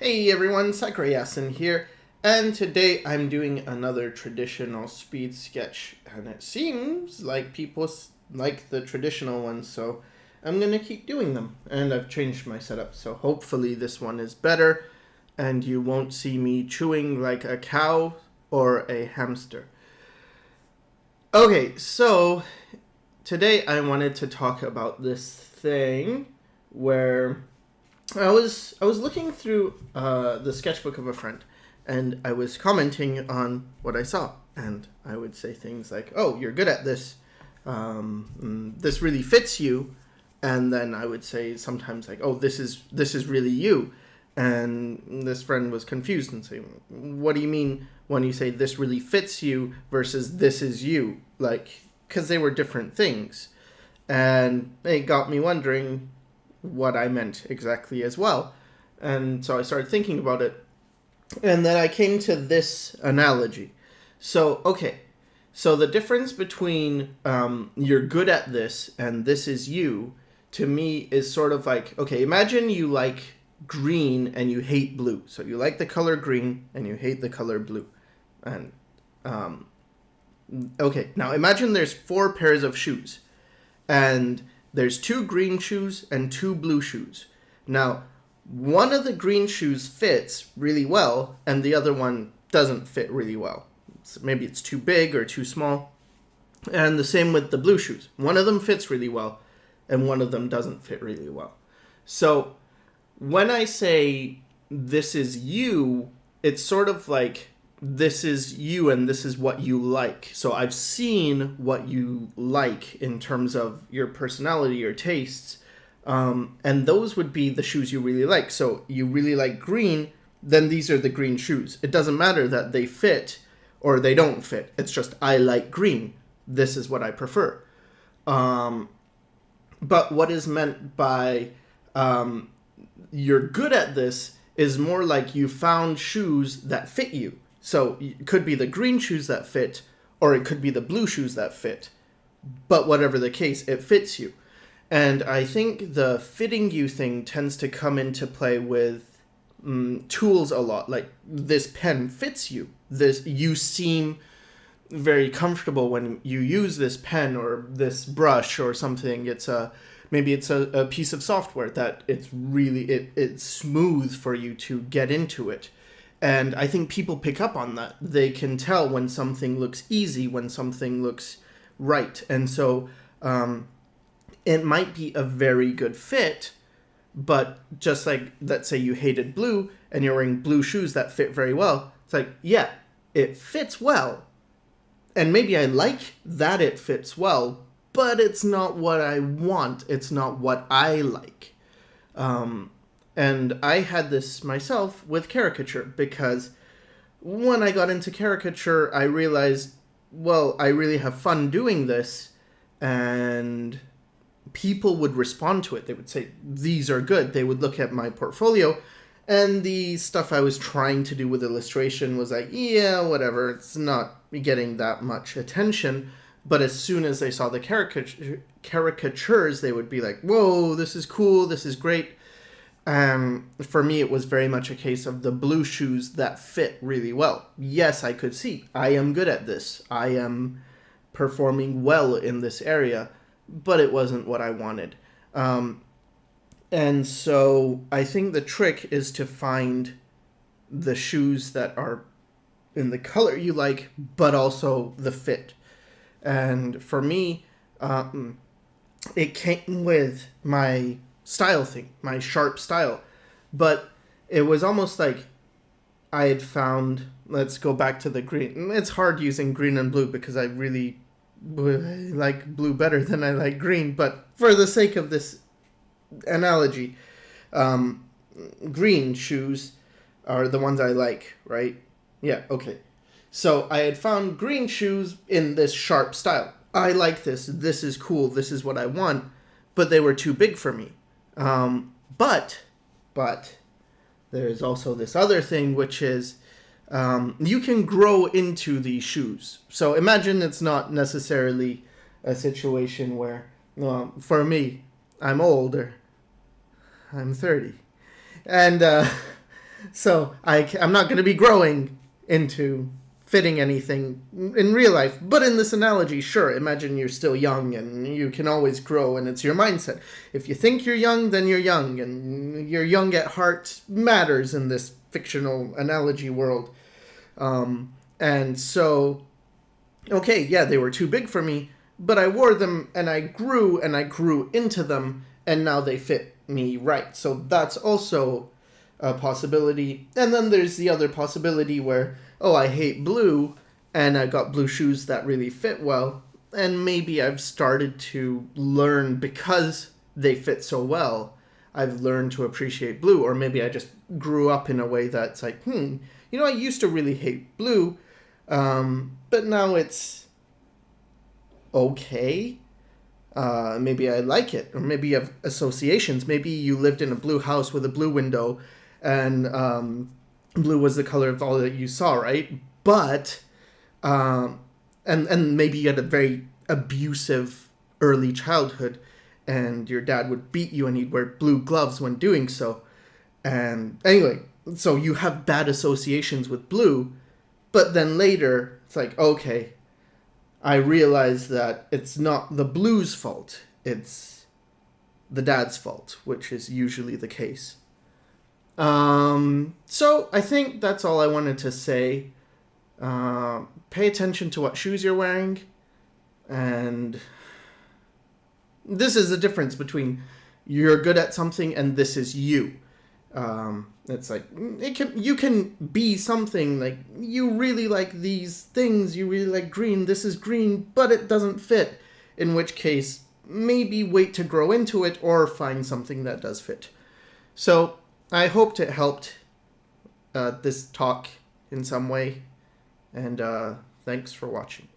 Hey everyone, Sycra here, and today I'm doing another traditional speed sketch, and it seems like people like the traditional ones, so I'm gonna keep doing them. And I've changed my setup, so hopefully this one is better, and you won't see me chewing like a cow or a hamster. Okay, so today I wanted to talk about this thing where I was looking through the sketchbook of a friend, and I was commenting on what I saw, and I would say things like, "Oh, you're good at this. This really fits you," and then I would say sometimes like, "Oh, this is really you," and this friend was confused and saying, "What do you mean when you say this really fits you versus this is you?" Like, because they were different things, and it got me wondering what I meant exactly as well. And so I started thinking about it. And then I came to this analogy. So, okay. So the difference between you're good at this and this is you, to me, is sort of like, okay, imagine you like green and you hate blue. So you like the color green and you hate the color blue. And, um, okay, now imagine there's 4 pairs of shoes. And there's 2 green shoes and 2 blue shoes. Now, one of the green shoes fits really well, and the other one doesn't fit really well. So maybe it's too big or too small. And the same with the blue shoes. One of them fits really well, and one of them doesn't fit really well. So when I say this is you, it's sort of like this is you and this is what you like. So I've seen what you like in terms of your personality, your tastes, and those would be the shoes you really like. So you really like green, then these are the green shoes. It doesn't matter that they fit or they don't fit. It's just I like green. This is what I prefer. Um, but what is meant by you're good at this is more like you found shoes that fit you. So it could be the green shoes that fit, or it could be the blue shoes that fit. But whatever the case, it fits you. And I think the fitting you thing tends to come into play with tools a lot. Like this pen fits you. This you seem very comfortable when you use this pen or this brush or something. Maybe it's a piece of software that it's smooth for you to get into it. And I think people pick up on that. They can tell when something looks easy, when something looks right. And so it might be a very good fit, but just like, let's say you hated blue and you're wearing blue shoes that fit very well. It's like, yeah, it fits well. And maybe I like that it fits well, but it's not what I want. It's not what I like. And I had this myself with caricature because when I got into caricature, I realized, well, I really have fun doing this, and people would respond to it. They would say, these are good. They would look at my portfolio, and the stuff I was trying to do with illustration was like, yeah, whatever, it's not getting that much attention. But as soon as they saw the caricatures, they would be like, whoa, this is cool, this is great. For me, it was very much a case of the blue shoes that fit really well. Yes, I could see, I am good at this. I am performing well in this area, but it wasn't what I wanted. And so I think the trick is to find the shoes that are in the color you like, but also the fit. And for me, it came with my style thing, my sharp style. But it was almost like I had found, let's go back to the green. It's hard using green and blue because I really like blue better than I like green. But for the sake of this analogy, um, green shoes are the ones I like, right? Yeah, okay. So I had found green shoes in this sharp style. I like this. This is cool. This is what I want. But they were too big for me. But there's also this other thing, which is you can grow into these shoes. So imagine it's not necessarily a situation where, well, for me, I'm older. I'm 30. And So I'm not going to be growing into fitting anything in real life. But in this analogy, sure, imagine you're still young and you can always grow, and it's your mindset. If you think you're young, then you're young, and you're young at heart matters in this fictional analogy world. And so, okay, yeah, they were too big for me, but I wore them and I grew into them, and now they fit me right. So that's also a possibility. And then there's the other possibility where, oh, I hate blue and I got blue shoes that really fit well. And maybe I've started to learn because they fit so well. I've learned to appreciate blue, or maybe I just grew up in a way that's like, I used to really hate blue, but now it's okay. Maybe I like it, or maybe you have associations. Maybe you lived in a blue house with a blue window, and blue was the color of all that you saw, right? But and maybe you had a very abusive early childhood, and your dad would beat you, and he'd wear blue gloves when doing so. And anyway, so you have bad associations with blue, but then later it's like, okay, I realize that it's not the blues' fault, it's the dad's fault, which is usually the case. So I think that's all I wanted to say. Pay attention to what shoes you're wearing, and this is the difference between you're good at something and this is you. It's like you can be something, like you really like these things, you really like green, this is green, but it doesn't fit, in which case maybe wait to grow into it or find something that does fit. So I hoped it helped this talk in some way, and thanks for watching.